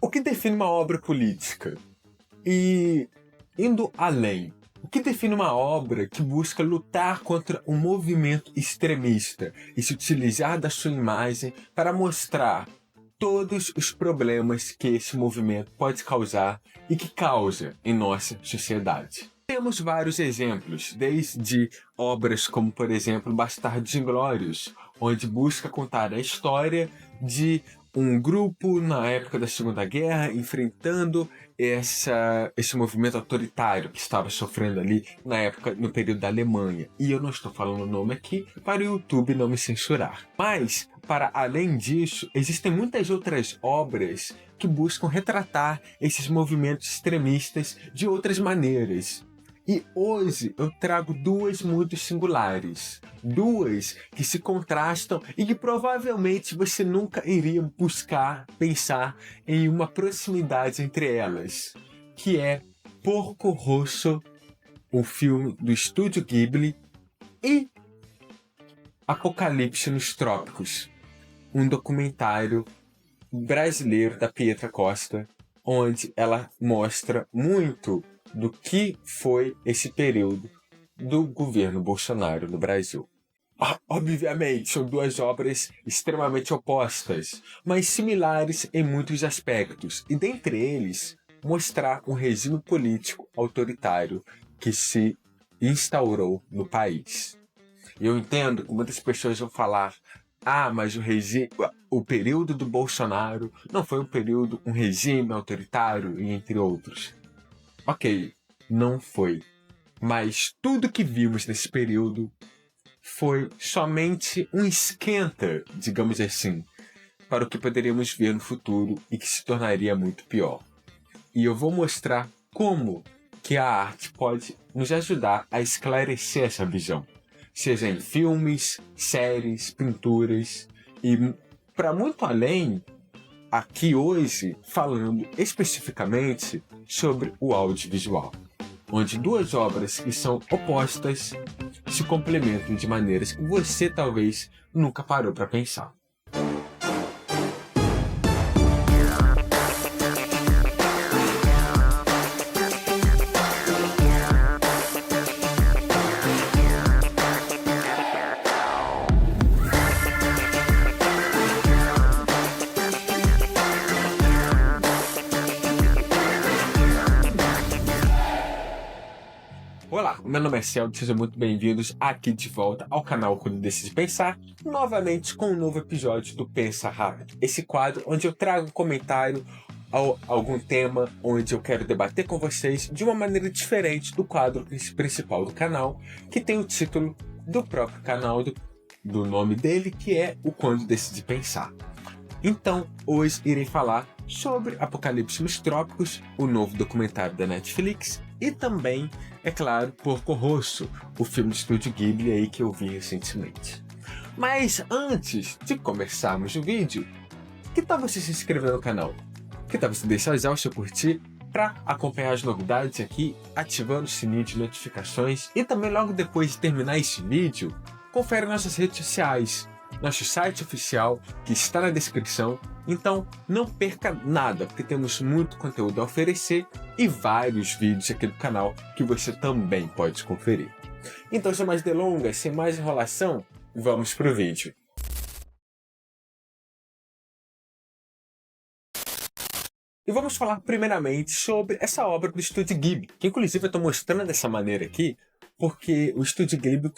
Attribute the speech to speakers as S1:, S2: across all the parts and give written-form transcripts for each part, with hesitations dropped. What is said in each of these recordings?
S1: O que define uma obra política? E, indo além, o que define uma obra que busca lutar contra um movimento extremista e se utilizar da sua imagem para mostrar todos os problemas que esse movimento pode causar e que causa em nossa sociedade? Temos vários exemplos, desde obras como, por exemplo, Bastardos Inglórios, onde busca contar a história de um grupo na época da Segunda Guerra enfrentando esse movimento autoritário que estava sofrendo ali na época, no período da Alemanha. E eu não estou falando o nome aqui para o YouTube não me censurar. Mas, para além disso, existem muitas outras obras que buscam retratar esses movimentos extremistas de outras maneiras. E hoje eu trago duas muito singulares, duas que se contrastam e que provavelmente você nunca iria buscar pensar em uma proximidade entre elas, que é Porco Rosso, um filme do Estúdio Ghibli, e Apocalipse nos Trópicos, um documentário brasileiro da Pietra Costa, onde ela mostra muito do que foi esse período do governo Bolsonaro no Brasil. Obviamente, são duas obras extremamente opostas, mas similares em muitos aspectos, e dentre eles, mostrar um regime político autoritário que se instaurou no país. Eu entendo que muitas pessoas vão falar: mas o período do Bolsonaro não foi um regime autoritário, e entre outros. Ok, não foi. Mas tudo que vimos nesse período foi somente um esquenta, digamos assim, para o que poderíamos ver no futuro e que se tornaria muito pior. E eu vou mostrar como que a arte pode nos ajudar a esclarecer essa visão, seja em filmes, séries, pinturas e, para muito além, aqui hoje falando especificamente sobre o audiovisual, onde duas obras que são opostas se complementam de maneiras que você talvez nunca parou para pensar. Olá, meu nome é Celso, sejam muito bem-vindos aqui de volta ao canal Quando Decide Pensar, novamente com um novo episódio do Pensa Rápido, esse quadro onde eu trago um comentário ou algum tema onde eu quero debater com vocês de uma maneira diferente do quadro principal do canal, que tem o título do próprio canal, do nome dele, que é o Quando Decide Pensar. Então, hoje irei falar sobre Apocalipse nos Trópicos, o novo documentário da Netflix, e também, é claro, Porco Rosso, o filme do Estúdio Ghibli aí que eu vi recentemente. Mas antes de começarmos o vídeo, que tal você se inscrever no canal? Que tal você deixar já o seu curtir para acompanhar as novidades aqui, ativando o sininho de notificações, e também logo depois de terminar esse vídeo, confere nossas redes sociais, nosso site oficial que está na descrição. Então não perca nada, porque temos muito conteúdo a oferecer e vários vídeos aqui do canal que você também pode conferir. Então, sem mais delongas, sem mais enrolação, vamos pro vídeo. E vamos falar primeiramente sobre essa obra do Estúdio Ghibli, que inclusive eu estou mostrando dessa maneira aqui, porque o Estúdio Ghibli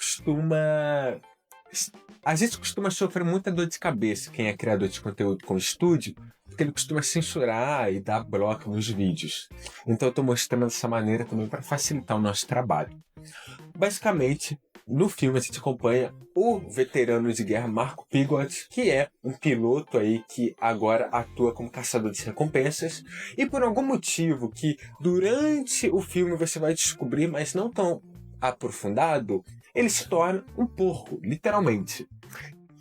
S1: a gente costuma sofrer muita dor de cabeça, quem é criador de conteúdo com estúdio, porque ele costuma censurar e dar bloco nos vídeos. Então eu estou mostrando dessa maneira também para facilitar o nosso trabalho. Basicamente, no filme a gente acompanha o veterano de guerra Marco Pigott, que é um piloto aí que agora atua como caçador de recompensas, e por algum motivo que durante o filme você vai descobrir, mas não tão aprofundado, ele se torna um porco, literalmente.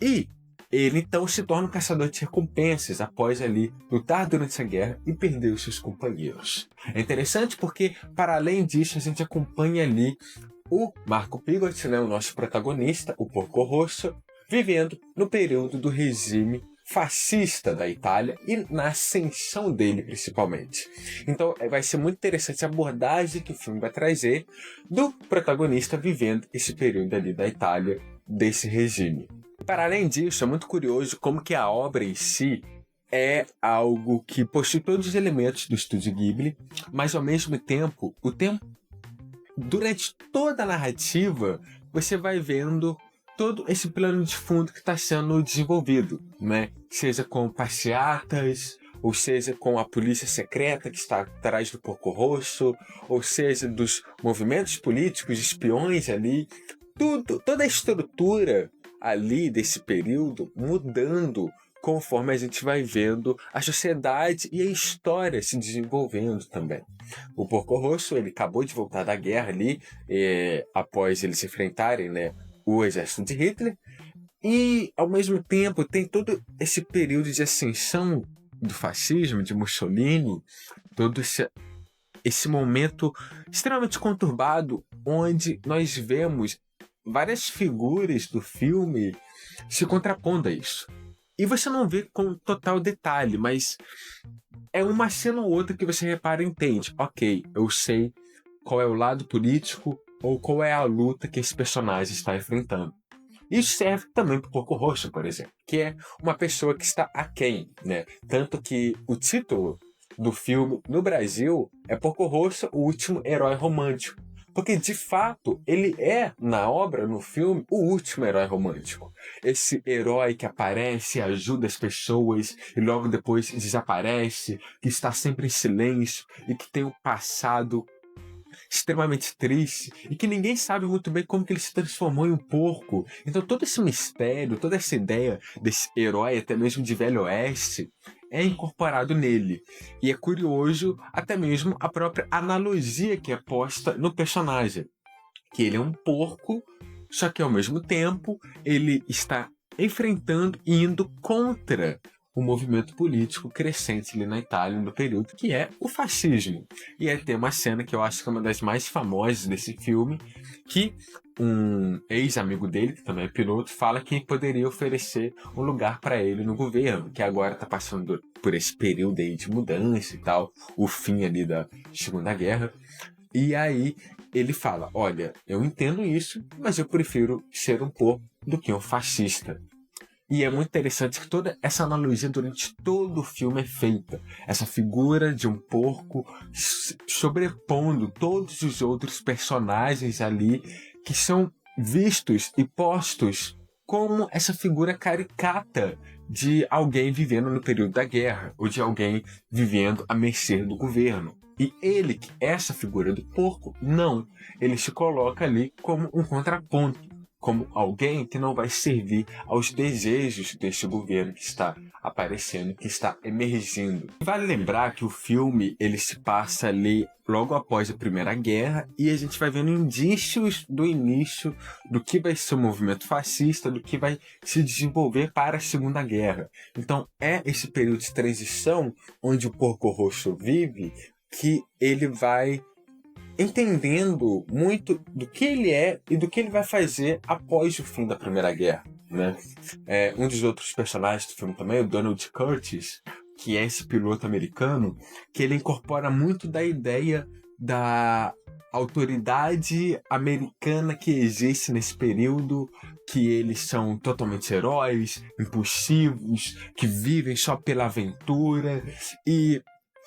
S1: E ele então se torna um caçador de recompensas após ali lutar durante essa guerra e perder os seus companheiros. É interessante porque, para além disso, a gente acompanha ali o Marco Pigott, né, o nosso protagonista, o Porco Rosso, vivendo no período do regime fascista da Itália e na ascensão dele, principalmente. Então vai ser muito interessante a abordagem que o filme vai trazer do protagonista vivendo esse período ali da Itália, desse regime. Para além disso, é muito curioso como que a obra em si é algo que possui todos os elementos do Estúdio Ghibli, mas ao mesmo tempo, durante toda a narrativa, você vai vendo todo esse plano de fundo que está sendo desenvolvido, né? Seja com passeatas, ou seja com a polícia secreta que está atrás do Porco Rosso, ou seja dos movimentos políticos, espiões ali, toda a estrutura ali desse período mudando conforme a gente vai vendo a sociedade e a história se desenvolvendo também. O Porco Rosso, ele acabou de voltar da guerra ali, após eles se enfrentarem, né, o exército de Hitler, e ao mesmo tempo tem todo esse período de ascensão do fascismo, de Mussolini, todo esse momento extremamente conturbado, onde nós vemos várias figuras do filme se contrapondo a isso. E você não vê com total detalhe, mas é uma cena ou outra que você repara e entende. Ok, eu sei qual é o lado político ou qual é a luta que esse personagem está enfrentando. Isso serve também para o Porco Rosso, por exemplo, que é uma pessoa que está aquém, né? Tanto que o título do filme no Brasil é Porco Rosso, o último herói romântico. Porque, de fato, ele é, na obra, no filme, o último herói romântico. Esse herói que aparece, ajuda as pessoas e logo depois desaparece, que está sempre em silêncio e que tem um passado extremamente triste e que ninguém sabe muito bem como que ele se transformou em um porco. Então todo esse mistério, toda essa ideia desse herói, até mesmo de Velho Oeste, é incorporado nele. E é curioso até mesmo a própria analogia que é posta no personagem. Que ele é um porco, só que ao mesmo tempo ele está enfrentando e indo contra o movimento político crescente ali na Itália no período, que é o fascismo. E aí tem uma cena que eu acho que é uma das mais famosas desse filme, que um ex-amigo dele, que também é piloto, fala que poderia oferecer um lugar para ele no governo, que agora está passando por esse período aí de mudança e tal, o fim ali da Segunda Guerra. E aí ele fala, olha, eu entendo isso, mas eu prefiro ser um porco do que um fascista. E é muito interessante que toda essa analogia durante todo o filme é feita. Essa figura de um porco sobrepondo todos os outros personagens ali que são vistos e postos como essa figura caricata de alguém vivendo no período da guerra ou de alguém vivendo à mercê do governo. E ele, essa figura do porco, não. Ele se coloca ali como um contraponto, como alguém que não vai servir aos desejos deste governo que está aparecendo, que está emergindo. Vale lembrar que o filme ele se passa ali logo após a Primeira Guerra e a gente vai vendo indícios do início do que vai ser o movimento fascista, do que vai se desenvolver para a Segunda Guerra. Então é esse período de transição onde o Porco Rosso vive que ele vai entendendo muito do que ele é e do que ele vai fazer após o fim da Primeira Guerra, né? Um dos outros personagens do filme também, o Donald Curtis, que é esse piloto americano, que ele incorpora muito da ideia da autoridade americana que existe nesse período, que eles são totalmente heróis, impulsivos, que vivem só pela aventura e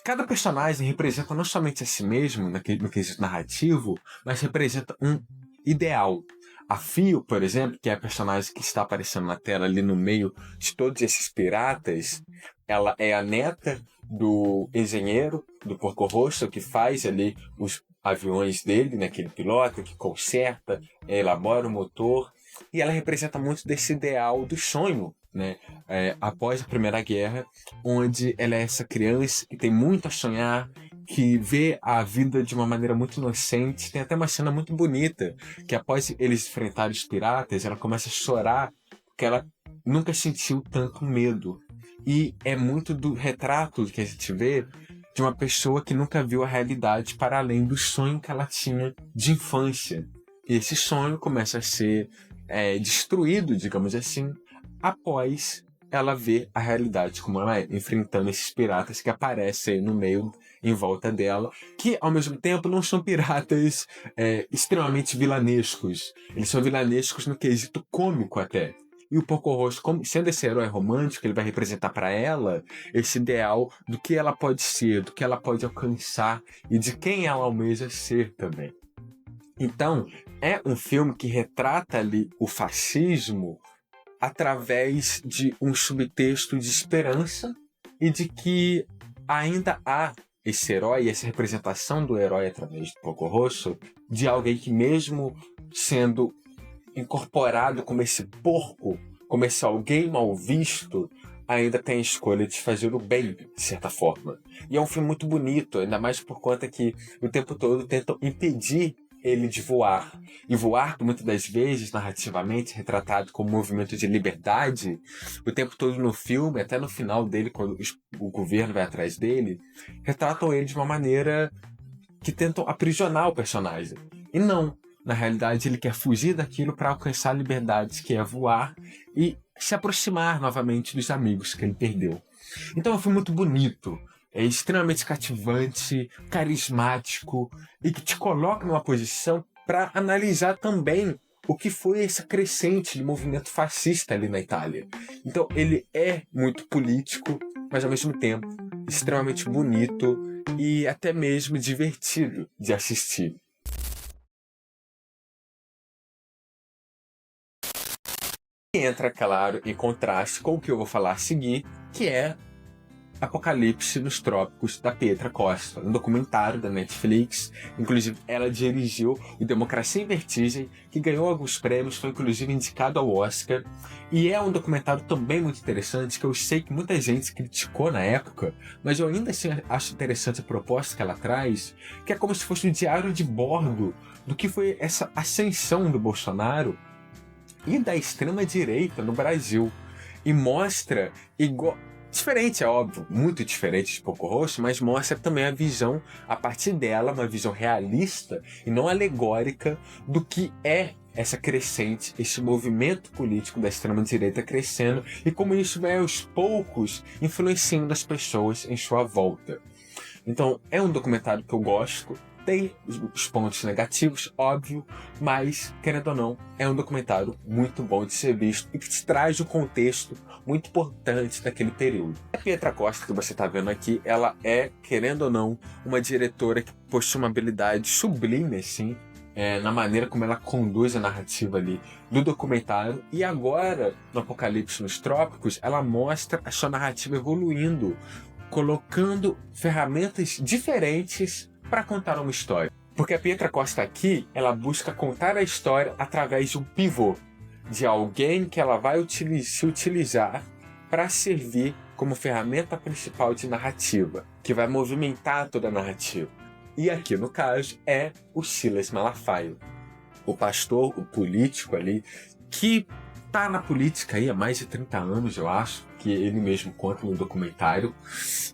S1: cada personagem representa não somente a si mesmo, no quesito narrativo, mas representa um ideal. A Fio, por exemplo, que é a personagem que está aparecendo na tela ali no meio de todos esses piratas, ela é a neta do engenheiro do Porco Rosso, que faz ali os aviões dele, né, aquele piloto que conserta, elabora o motor, e ela representa muito desse ideal do sonho, né, após a Primeira Guerra, onde ela é essa criança que tem muito a sonhar, que vê a vida de uma maneira muito inocente. Tem até uma cena muito bonita, que após eles enfrentarem os piratas, ela começa a chorar, porque ela nunca sentiu tanto medo. E é muito do retrato que a gente vê de uma pessoa que nunca viu a realidade para além do sonho que ela tinha de infância. E esse sonho começa a ser destruído, digamos assim, após ela vê a realidade como ela é, enfrentando esses piratas que aparecem no meio, em volta dela, que ao mesmo tempo não são piratas extremamente vilanescos. Eles são vilanescos no quesito cômico até. E o Porco Rosso, sendo esse herói romântico, ele vai representar para ela esse ideal do que ela pode ser, do que ela pode alcançar e de quem ela almeja ser também. Então, é um filme que retrata ali o fascismo através de um subtexto de esperança e de que ainda há esse herói, essa representação do herói através do Porco Rosso, de alguém que mesmo sendo incorporado como esse porco, como esse alguém mal visto, ainda tem a escolha de fazer o bem, de certa forma. E é um filme muito bonito, ainda mais por conta que o tempo todo tentam impedir ele de voar. E voar, muitas das vezes, narrativamente, retratado como um movimento de liberdade, o tempo todo no filme, até no final dele, quando o governo vai atrás dele, retratam ele de uma maneira que tentam aprisionar o personagem. E não. Na realidade, ele quer fugir daquilo para alcançar a liberdade, que é voar e se aproximar novamente dos amigos que ele perdeu. Então é um filme muito bonito, é extremamente cativante, carismático e que te coloca numa posição para analisar também o que foi essa crescente de movimento fascista ali na Itália. Então ele é muito político, mas ao mesmo tempo extremamente bonito e até mesmo divertido de assistir. E entra, claro, em contraste com o que eu vou falar a seguir, que é Apocalipse nos Trópicos, da Pietra Costa, um documentário da Netflix. Inclusive, ela dirigiu o Democracia em Vertigem, que ganhou alguns prêmios, foi inclusive indicado ao Oscar. E é um documentário também muito interessante, que eu sei que muita gente criticou na época, mas eu ainda assim acho interessante a proposta que ela traz, que é como se fosse um diário de bordo do que foi essa ascensão do Bolsonaro e da extrema-direita no Brasil. E mostra igual. Diferente, é óbvio, muito diferente de Porco Rosso, mas mostra também a visão, a partir dela, uma visão realista e não alegórica do que é essa crescente, esse movimento político da extrema-direita crescendo e como isso vai aos poucos influenciando as pessoas em sua volta. Então, é um documentário que eu gosto. Tem os pontos negativos, óbvio, mas, querendo ou não, é um documentário muito bom de ser visto e que te traz um contexto muito importante daquele período. A Pietra Costa, que você está vendo aqui, ela é, querendo ou não, uma diretora que possui uma habilidade sublime, assim, na maneira como ela conduz a narrativa ali do documentário. E agora, no Apocalipse nos Trópicos, ela mostra a sua narrativa evoluindo, colocando ferramentas diferentes para contar uma história. Porque a Pietra Costa aqui, ela busca contar a história através de um pivô, de alguém que ela vai se utilizar para servir como ferramenta principal de narrativa, que vai movimentar toda a narrativa. E aqui, no caso, é o Silas Malafaia, o pastor, o político ali, que tá na política aí há mais de 30 anos, eu acho, que ele mesmo conta no documentário,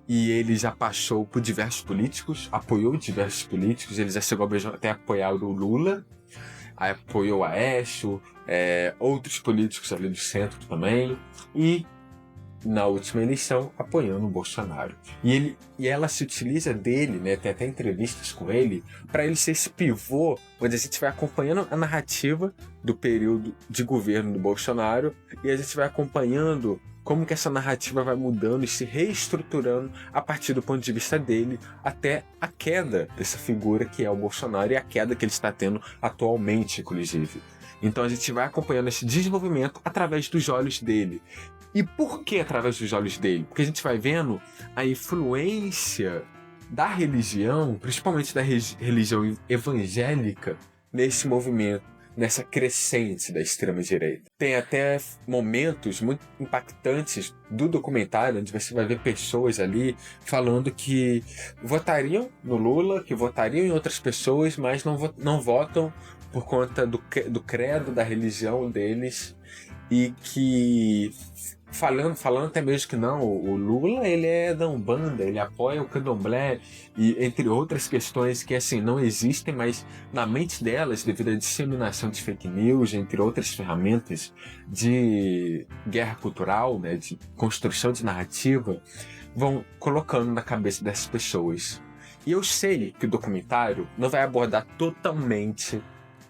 S1: e ele já passou por diversos políticos, apoiou diversos políticos, ele já chegou até a apoiar o Lula, apoiou a Aécio, outros políticos ali do centro também, e na última eleição apoiando o Bolsonaro. E ela se utiliza dele, né, tem até entrevistas com ele, para ele ser esse pivô, onde a gente vai acompanhando a narrativa do período de governo do Bolsonaro e a gente vai acompanhando como que essa narrativa vai mudando e se reestruturando a partir do ponto de vista dele até a queda dessa figura que é o Bolsonaro e a queda que ele está tendo atualmente, inclusive. Então a gente vai acompanhando esse desenvolvimento através dos olhos dele. E por que através dos olhos dele? Porque a gente vai vendo a influência da religião, principalmente da religião evangélica, nesse movimento, nessa crescente da extrema-direita. Tem até momentos muito impactantes do documentário, onde você vai ver pessoas ali falando que votariam no Lula, que votariam em outras pessoas, mas não votam por conta do credo, da religião deles, e que falando até mesmo que não, o Lula ele é da Umbanda, ele apoia o Candomblé e entre outras questões que assim não existem, mas na mente delas, devido à disseminação de fake news, entre outras ferramentas de guerra cultural, né, de construção de narrativa, vão colocando na cabeça dessas pessoas. E eu sei que o documentário não vai abordar totalmente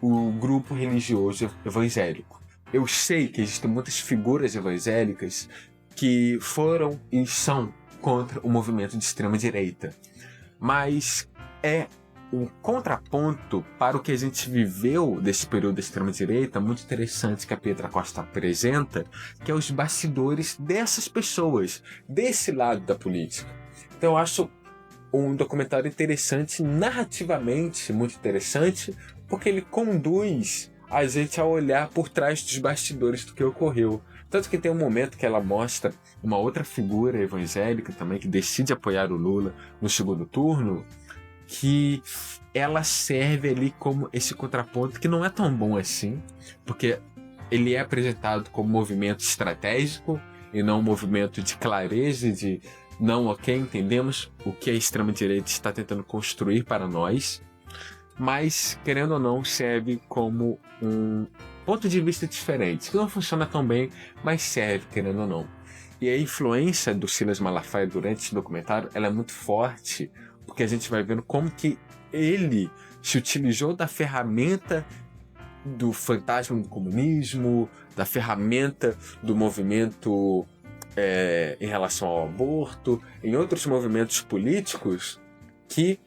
S1: o grupo religioso evangélico. Eu sei que existem muitas figuras evangélicas que foram e são contra o movimento de extrema-direita. Mas é um contraponto para o que a gente viveu desse período da extrema-direita muito interessante que a Pietra Costa apresenta, que é os bastidores dessas pessoas, desse lado da política. Então eu acho um documentário interessante, narrativamente muito interessante, porque ele conduz a gente a olhar por trás dos bastidores do que ocorreu. Tanto que tem um momento que ela mostra uma outra figura evangélica também que decide apoiar o Lula no segundo turno, que ela serve ali como esse contraponto que não é tão bom assim, porque ele é apresentado como movimento estratégico e não um movimento de clareza, de não, ok, entendemos o que a extrema-direita está tentando construir para nós, mas, querendo ou não, serve como um ponto de vista diferente, que não funciona tão bem, mas serve, querendo ou não. E a influência do Silas Malafaia durante esse documentário ela é muito forte, porque a gente vai vendo como que ele se utilizou da ferramenta do fantasma do comunismo, da ferramenta do movimento em relação ao aborto, em outros movimentos políticos que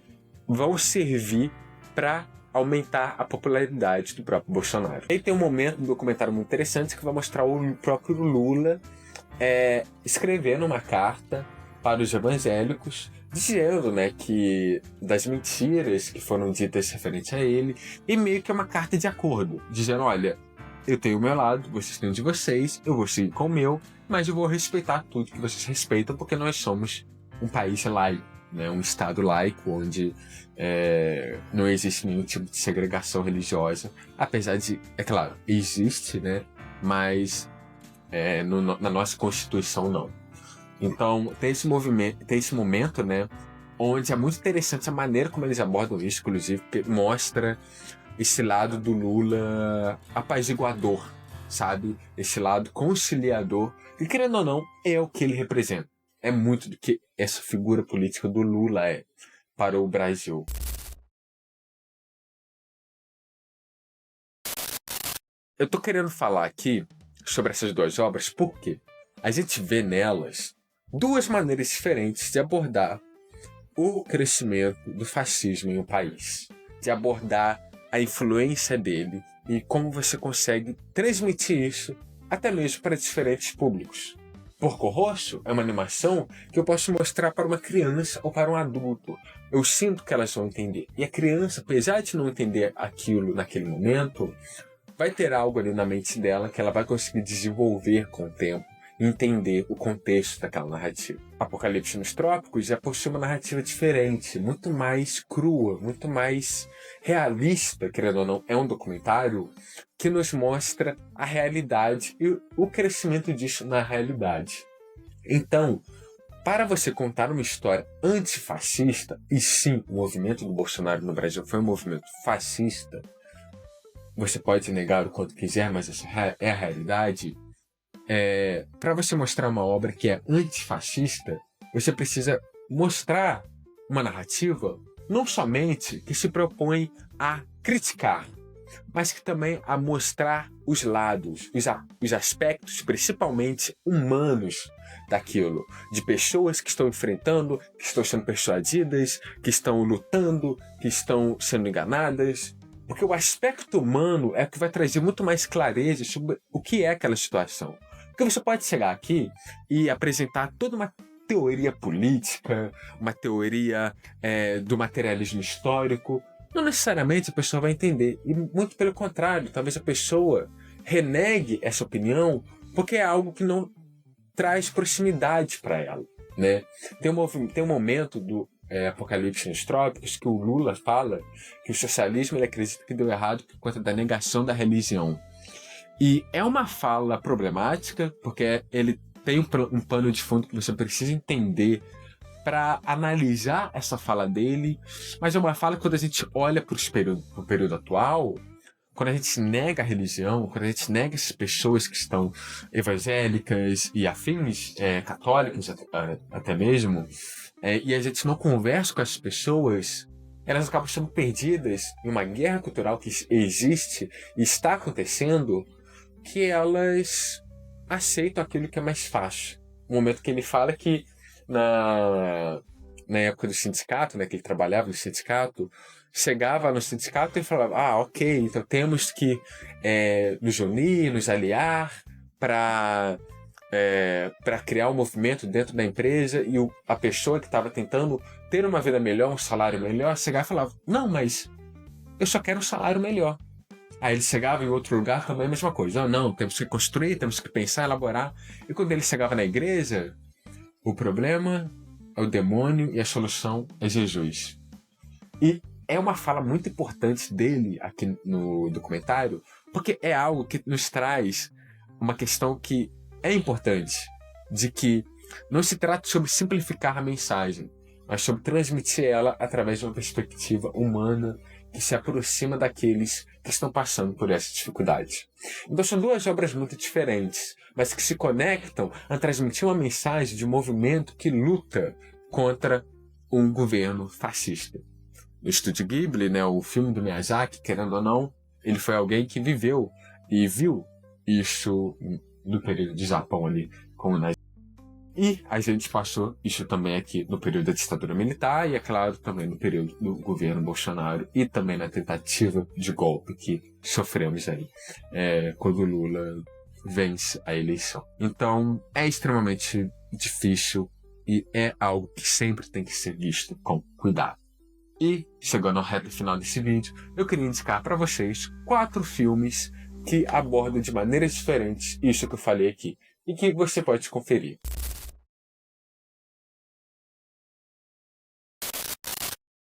S1: vão servir para aumentar a popularidade do próprio Bolsonaro. E tem um momento no documentário muito interessante que vai mostrar o próprio Lula escrevendo uma carta para os evangélicos, dizendo, né, que das mentiras que foram ditas referente a ele, e meio que é uma carta de acordo, dizendo, olha, eu tenho o meu lado, vocês têm o de vocês, eu vou seguir com o meu, mas eu vou respeitar tudo que vocês respeitam, porque nós somos um país laico, né, um estado laico, onde não existe nenhum tipo de segregação religiosa, apesar de, é claro, existe, né, mas na nossa Constituição não. Então tem esse momento, né, onde é muito interessante a maneira como eles abordam isso, inclusive, porque mostra esse lado do Lula apaziguador, sabe? Esse lado conciliador, que, querendo ou não, é o que ele representa. É muito do que essa figura política do Lula é para o Brasil. Eu tô querendo falar aqui sobre essas duas obras porque a gente vê nelas duas maneiras diferentes de abordar o crescimento do fascismo em um país, de abordar a influência dele e como você consegue transmitir isso até mesmo para diferentes públicos. Porco Rosso é uma animação que eu posso mostrar para uma criança ou para um adulto. Eu sinto que elas vão entender. E a criança, apesar de não entender aquilo naquele momento, vai ter algo ali na mente dela que ela vai conseguir desenvolver com o tempo, entender o contexto daquela narrativa. Apocalipse nos Trópicos já possui uma narrativa diferente, muito mais crua, muito mais realista, querendo ou não. É um documentário que nos mostra a realidade e o crescimento disso na realidade. Então, para você contar uma história antifascista, e sim, o movimento do Bolsonaro no Brasil foi um movimento fascista, você pode negar o quanto quiser, mas essa é a realidade. Para você mostrar uma obra que é antifascista, você precisa mostrar uma narrativa não somente que se propõe a criticar, mas que também a mostrar os lados, os aspectos principalmente humanos daquilo, de pessoas que estão enfrentando, que estão sendo persuadidas, que estão lutando, que estão sendo enganadas. Porque o aspecto humano é o que vai trazer muito mais clareza sobre o que é aquela situação. Porque você pode chegar aqui e apresentar toda uma teoria política, uma teoria do materialismo histórico. Não necessariamente a pessoa vai entender. E muito pelo contrário, talvez a pessoa renegue essa opinião porque é algo que não traz proximidade para ela, né? Tem um momento Apocalipse nos Trópicos, que o Lula fala que o socialismo ele acredita que deu errado por conta da negação da religião. E é uma fala problemática, porque ele tem um pano de fundo que você precisa entender para analisar essa fala dele, mas é uma fala que quando a gente olha para o período atual, quando a gente nega a religião, quando a gente nega essas pessoas que estão evangélicas e afins, católicas até mesmo, e a gente não conversa com essas pessoas, elas acabam sendo perdidas em uma guerra cultural que existe e está acontecendo, que elas aceitam aquilo que é mais fácil. O momento que ele fala que na época do sindicato, né, que ele trabalhava no sindicato, chegava no sindicato e falava, ok, então temos que nos unir, nos aliar para criar um movimento dentro da empresa, e a pessoa que estava tentando ter uma vida melhor, um salário melhor, chegava e falava, não, mas eu só quero um salário melhor. Aí ele chegava em outro lugar também a mesma coisa, não, temos que construir, temos que pensar, elaborar. E quando ele chegava na igreja, o problema é o demônio e a solução é Jesus. E é uma fala muito importante dele aqui no documentário, porque é algo que nos traz uma questão que é importante, de que não se trata sobre simplificar a mensagem, mas sobre transmitir ela através de uma perspectiva humana que se aproxima daqueles que estão passando por essa dificuldade. Então são duas obras muito diferentes, mas que se conectam a transmitir uma mensagem de um movimento que luta contra um governo fascista. No Estúdio Ghibli, né, o filme do Miyazaki, querendo ou não, ele foi alguém que viveu e viu isso no período de Japão ali, como na... E a gente passou isso também aqui no período da ditadura militar e, é claro, também no período do governo Bolsonaro e também na tentativa de golpe que sofremos aí, quando o Lula vence a eleição. Então, é extremamente difícil e é algo que sempre tem que ser visto com cuidado. E, chegando ao reta final desse vídeo, eu queria indicar para vocês 4 filmes que abordam de maneiras diferentes isso que eu falei aqui e que você pode conferir.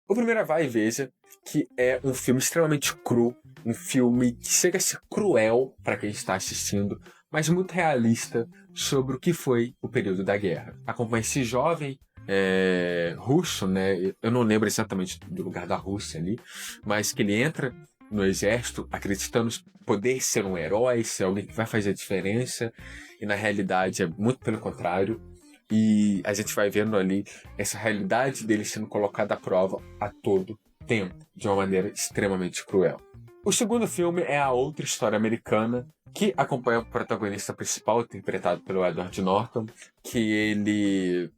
S1: O primeiro é Vai e Veja, que é um filme extremamente cru, um filme que chega a ser cruel para quem está assistindo, mas muito realista sobre o que foi o período da guerra. Acompanha esse jovem russo, né? Eu não lembro exatamente do lugar da Rússia ali, mas que ele entra no exército acreditando poder ser um herói, ser alguém que vai fazer a diferença, e na realidade é muito pelo contrário. E a gente vai vendo ali essa realidade dele sendo colocada à prova a todo tempo, de uma maneira extremamente cruel. O segundo filme é A Outra História Americana, que acompanha o protagonista principal, interpretado pelo Edward Norton, que ele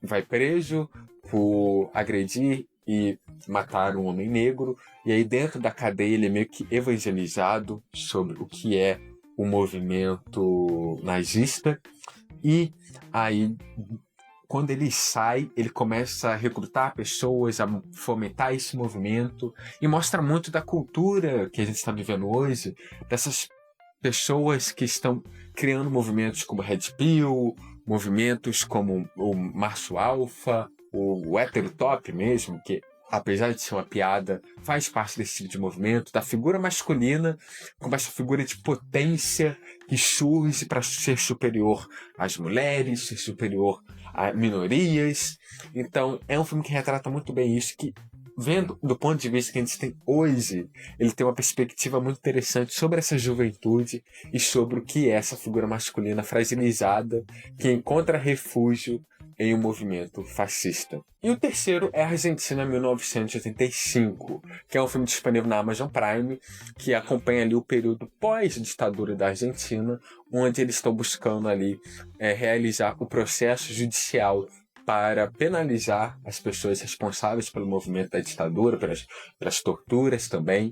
S1: vai preso por agredir e matar um homem negro, e aí dentro da cadeia ele é meio que evangelizado sobre o que é o movimento nazista. E aí, quando ele sai, ele começa a recrutar pessoas, a fomentar esse movimento, e mostra muito da cultura que a gente está vivendo hoje, dessas pessoas que estão criando movimentos como Red Pill, movimentos como o Macho Alfa, o Hétero Top mesmo, que apesar de ser uma piada, faz parte desse tipo de movimento, da figura masculina como essa figura de potência que surge para ser superior às mulheres, ser superior a minorias. Então, é um filme que retrata muito bem isso, que, vendo do ponto de vista que a gente tem hoje, ele tem uma perspectiva muito interessante sobre essa juventude e sobre o que é essa figura masculina fragilizada que encontra refúgio em um movimento fascista. E o terceiro é Argentina 1985, que é um filme disponível na Amazon Prime, que acompanha ali o período pós-ditadura da Argentina, onde eles estão buscando ali realizar o processo judicial para penalizar as pessoas responsáveis pelo movimento da ditadura, pelas torturas também.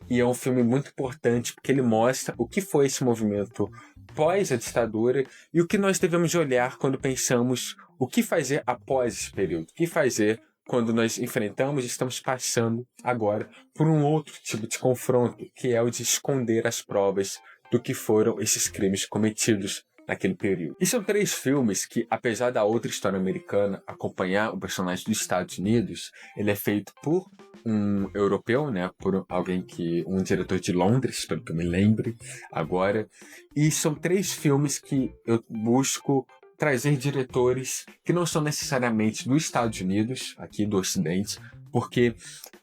S1: E é um filme muito importante porque ele mostra o que foi esse movimento pós a ditadura e o que nós devemos olhar quando pensamos o que fazer após esse período, o que fazer quando nós enfrentamos e estamos passando agora por um outro tipo de confronto, que é o de esconder as provas do que foram esses crimes cometidos naquele período. E são 3 filmes que, apesar da outra história americana acompanhar o personagem dos Estados Unidos, ele é feito por um europeu, né, por um diretor de Londres, pelo que eu me lembre agora. E são 3 filmes que eu busco trazer diretores que não são necessariamente dos Estados Unidos, aqui do Ocidente, porque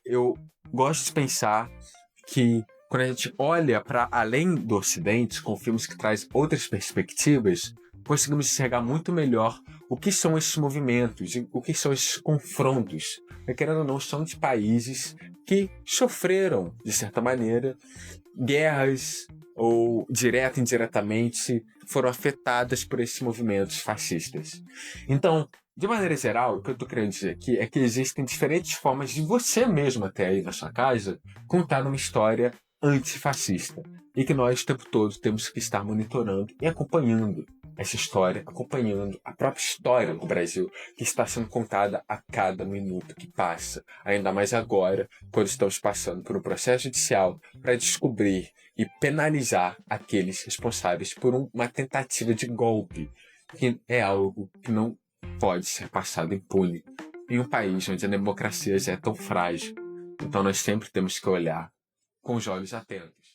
S1: eu gosto de pensar que quando a gente olha para além do Ocidente, com filmes que trazem outras perspectivas, conseguimos enxergar muito melhor o que são esses movimentos, o que são esses confrontos. Querendo ou não, são de países que sofreram, de certa maneira, guerras ou, direta e indiretamente, foram afetadas por esses movimentos fascistas. Então, de maneira geral, o que eu estou querendo dizer aqui é que existem diferentes formas de você mesmo, até aí na sua casa, contar uma história antifascista. E que nós, o tempo todo, temos que estar monitorando e acompanhando essa história, acompanhando a própria história do Brasil, que está sendo contada a cada minuto que passa. Ainda mais agora, quando estamos passando por um processo judicial para descobrir e penalizar aqueles responsáveis por uma tentativa de golpe, que é algo que não pode ser passado impune em um país onde a democracia já é tão frágil. Então nós sempre temos que olhar com os olhos atentos.